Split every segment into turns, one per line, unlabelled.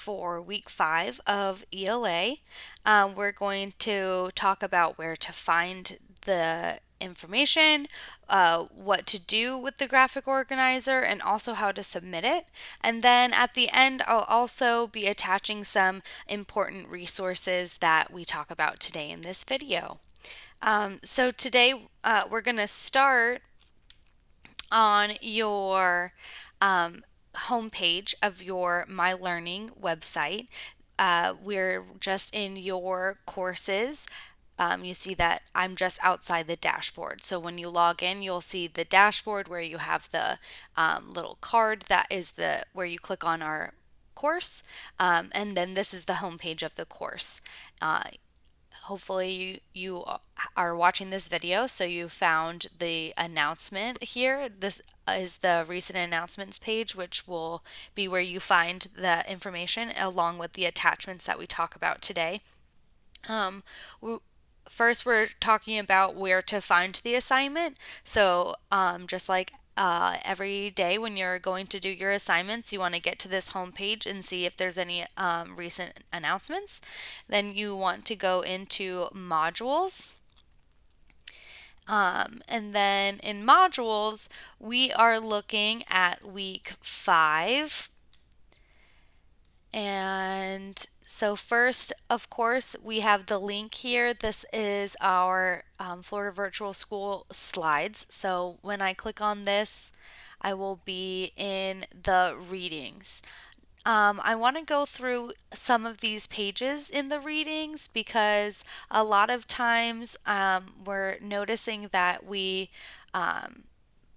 For week 5 of ELA. We're going to talk about where to find the information, what to do with the graphic organizer, and also how to submit it. And then at the end, I'll also be attaching some important resources that we talk about today in this video. So today we're going to start on your homepage of your My Learning website. We're just in your courses. You see that I'm just outside the dashboard. So when you log in, you'll see the dashboard where you have the little card that is the where you click on our course, and then this is the homepage of the course. Hopefully you are watching this video, so you found the announcement here. This is the recent announcements page, which will be where you find the information along with the attachments that we talk about today. Um, First, we're talking about where to find the assignment. So, just like every day when you're going to do your assignments, you want to get to this homepage and see if there's any recent announcements. Then you want to go into modules. And then in modules, we are looking at week 5. And so first, of course, we have the link here. This is our Florida Virtual School slides. So when I click on this, I will be in the readings. I want to go through some of these pages in the readings because a lot of times we're noticing that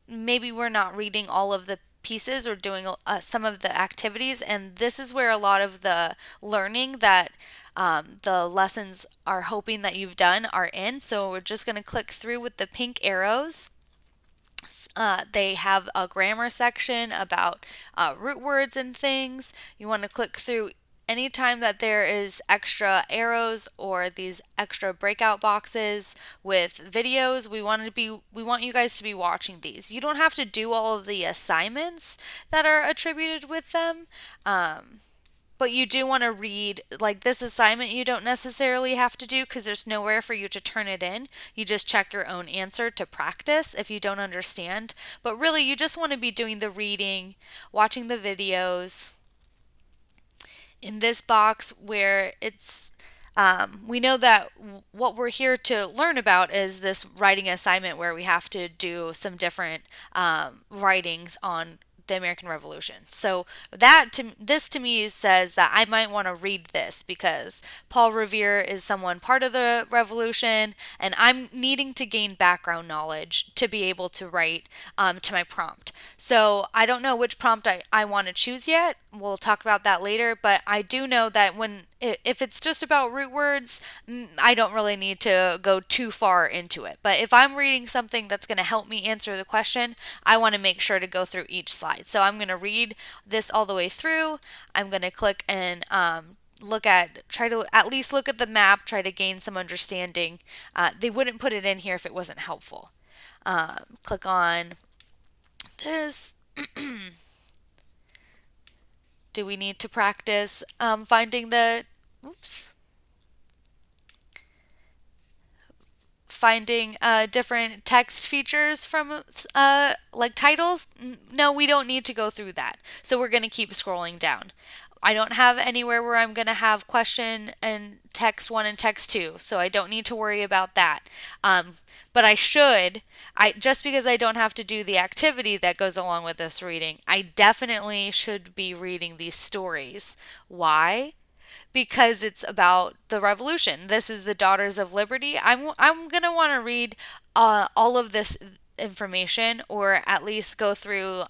maybe we're not reading all of the pieces or doing some of the activities, and this is where a lot of the learning that the lessons are hoping that you've done are in. So we're just going to click through with the pink arrows. They have a grammar section about root words and things. You want to click through anytime that there is extra arrows or these extra breakout boxes with videos. We want you guys to be watching these. You don't have to do all of the assignments that are attributed with them. But you do want to read, like this assignment, you don't necessarily have to do because there's nowhere for you to turn it in. You just check your own answer to practice if you don't understand. But really, you just want to be doing the reading, watching the videos. In this box, where we know that what we're here to learn about is this writing assignment where we have to do some different writings on the American Revolution. So this to me says that I might want to read this because Paul Revere is someone part of the Revolution, and I'm needing to gain background knowledge to be able to write to my prompt. So I don't know which prompt I want to choose yet. We'll talk about that later, but I do know that if it's just about root words, I don't really need to go too far into it. But if I'm reading something that's going to help me answer the question, I want to make sure to go through each slide. So I'm going to read this all the way through. I'm going to click and try to at least look at the map, try to gain some understanding. They wouldn't put it in here if it wasn't helpful. Click on this. Do we need to practice finding the, oops, finding different text features from like titles? No, we don't need to go through that. So we're going to keep scrolling down. I don't have anywhere where I'm going to have question and text 1 and text 2, so I don't need to worry about that. But I should, just because I don't have to do the activity that goes along with this reading, I definitely should be reading these stories. Why? Because it's about the revolution. This is the Daughters of Liberty. I'm going to want to read all of this information, or at least go through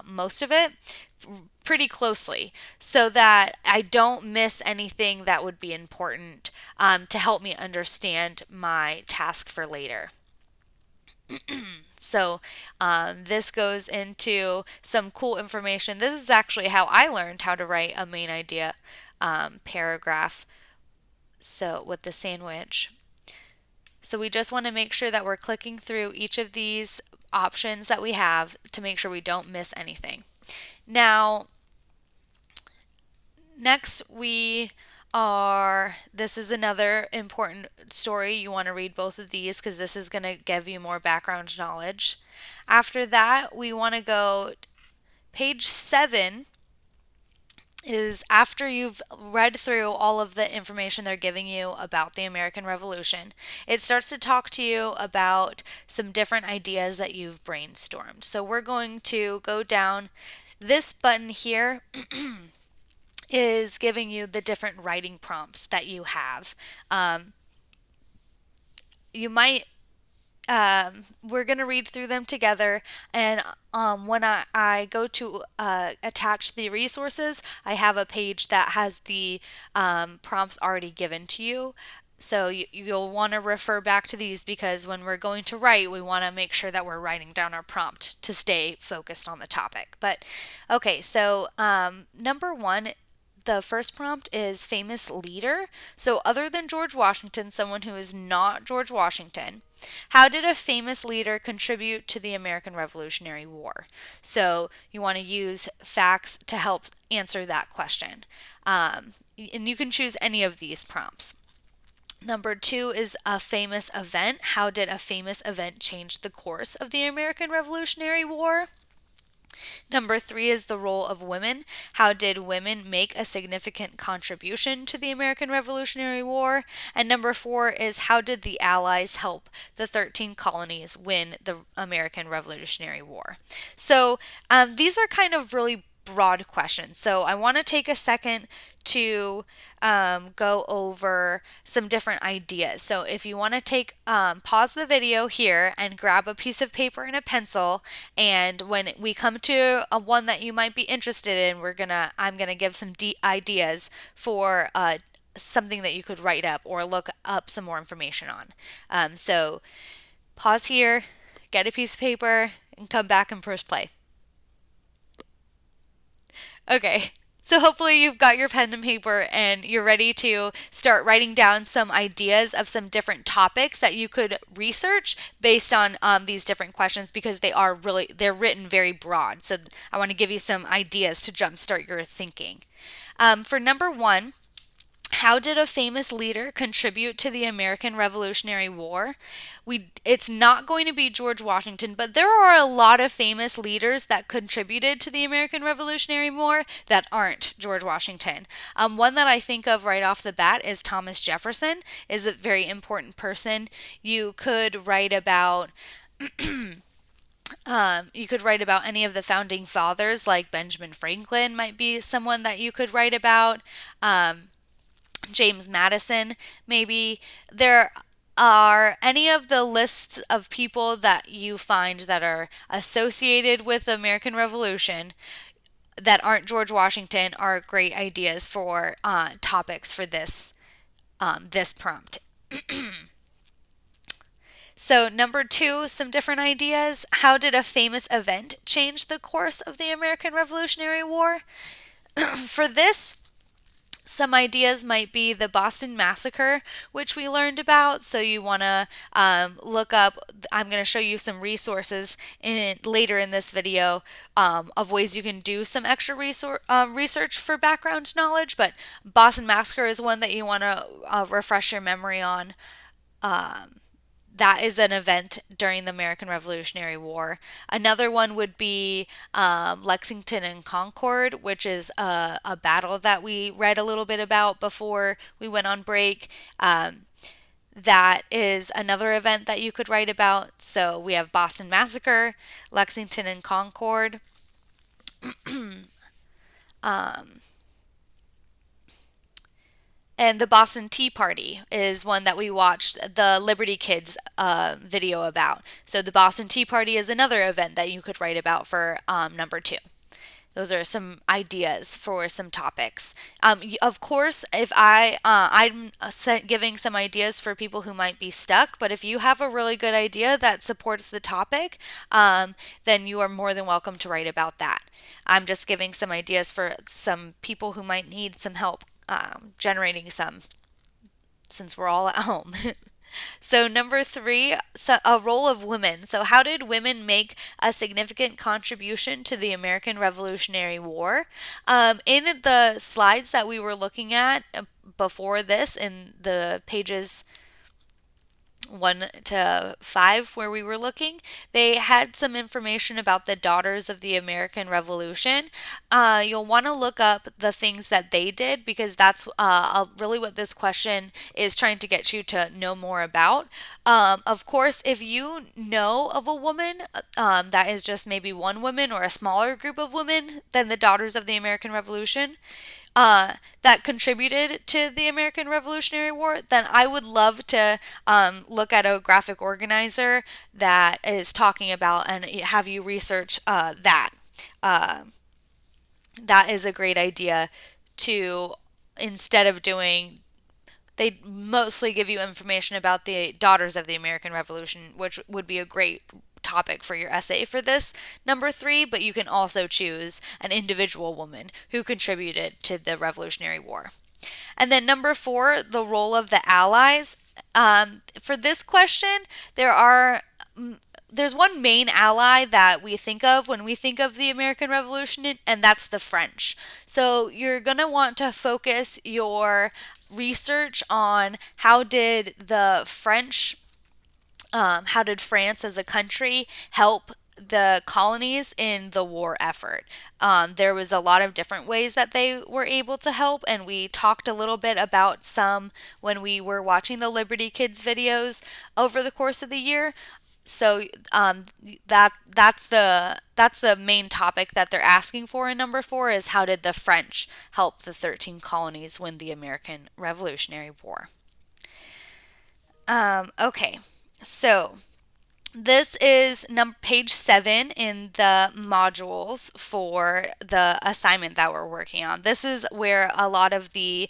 most of it pretty closely so that I don't miss anything that would be important to help me understand my task for later. So this goes into some cool information. This is actually how I learned how to write a main idea paragraph. So with the sandwich. So we just want to make sure that we're clicking through each of these options that we have to make sure we don't miss anything. Now, Next, this is another important story. You want to read both of these because this is going to give you more background knowledge. After that, we want to go page 7 is after you've read through all of the information they're giving you about the American Revolution, it starts to talk to you about some different ideas that you've brainstormed. So we're going to go down. This button here is giving you the different writing prompts that you have. You might we're going to read through them together. And when I go to attach the resources, I have a page that has the prompts already given to you. So you'll want to refer back to these because when we're going to write, we want to make sure that we're writing down our prompt to stay focused on the topic. But okay, so number one, the first prompt is famous leader. So, other than George Washington, someone who is not George Washington, how did a famous leader contribute to the American Revolutionary War? So, you want to use facts to help answer that question. And you can choose any of these prompts. Number two is a famous event. How did a famous event change the course of the American Revolutionary War? Number three is the role of women. How did women make a significant contribution to the American Revolutionary War? And number four is how did the Allies help the 13 colonies win the American Revolutionary War? So these are kind of really broad questions. So I want to take a second to go over some different ideas. So if you want to take pause the video here and grab a piece of paper and a pencil, and when we come to a one that you might be interested in, I'm gonna give some ideas for something that you could write up or look up some more information on. So pause here, get a piece of paper, and come back and press play. Okay. So hopefully you've got your pen and paper and you're ready to start writing down some ideas of some different topics that you could research based on these different questions because they're written very broad. So I want to give you some ideas to jumpstart your thinking. For number one, how did a famous leader contribute to the American Revolutionary War? It's not going to be George Washington, but there are a lot of famous leaders that contributed to the American Revolutionary War that aren't George Washington. One that I think of right off the bat is Thomas Jefferson, is a very important person. You could write about any of the founding fathers, like Benjamin Franklin might be someone that you could write about. James Madison, maybe. There are any of the lists of people that you find that are associated with the American Revolution that aren't George Washington are great ideas for topics for this prompt. So, number two, some different ideas. How did a famous event change the course of the American Revolutionary War? For this, some ideas might be the Boston Massacre, which we learned about. So you want to look up. I'm going to show you some resources later in this video of ways you can do some extra research for background knowledge. But Boston Massacre is one that you want to refresh your memory on. That is an event during the American Revolutionary War. Another one would be Lexington and Concord, which is a battle that we read a little bit about before we went on break. That is another event that you could write about. So we have Boston Massacre, Lexington and Concord. And the Boston Tea Party is one that we watched the Liberty Kids video about. So the Boston Tea Party is another event that you could write about for number two. Those are some ideas for some topics. Of course, if I'm giving some ideas for people who might be stuck, but if you have a really good idea that supports the topic, then you are more than welcome to write about that. I'm just giving some ideas for some people who might need some help generating some, since we're all at home. So number three, so a role of women. So how did women make a significant contribution to the American Revolutionary War? In the slides that we were looking at before this, in the pages 1 to 5 where we were looking, they had some information about the Daughters of the American Revolution. You'll want to look up the things that they did because that's really what this question is trying to get you to know more about. Of course, if you know of a woman that is just maybe one woman or a smaller group of women than the Daughters of the American Revolution, that contributed to the American Revolutionary War, then I would love to look at a graphic organizer that is talking about and have you research that. Uh, that is a great idea to, instead of doing, they mostly give you information about the Daughters of the American Revolution, which would be a great topic for your essay for this number three, but you can also choose an individual woman who contributed to the Revolutionary War. And then number four, the role of the Allies. For this question, there's one main ally that we think of when we think of the American Revolution, and that's the French. So you're going to want to focus your research on how did France as a country help the colonies in the war effort. There was a lot of different ways that they were able to help, and we talked a little bit about some when we were watching the Liberty Kids videos over the course of the year. So that's the main topic that they're asking for in number four is how did the French help the 13 colonies win the American Revolutionary War? Okay, so this is page 7 in the modules for the assignment that we're working on. This is where a lot of the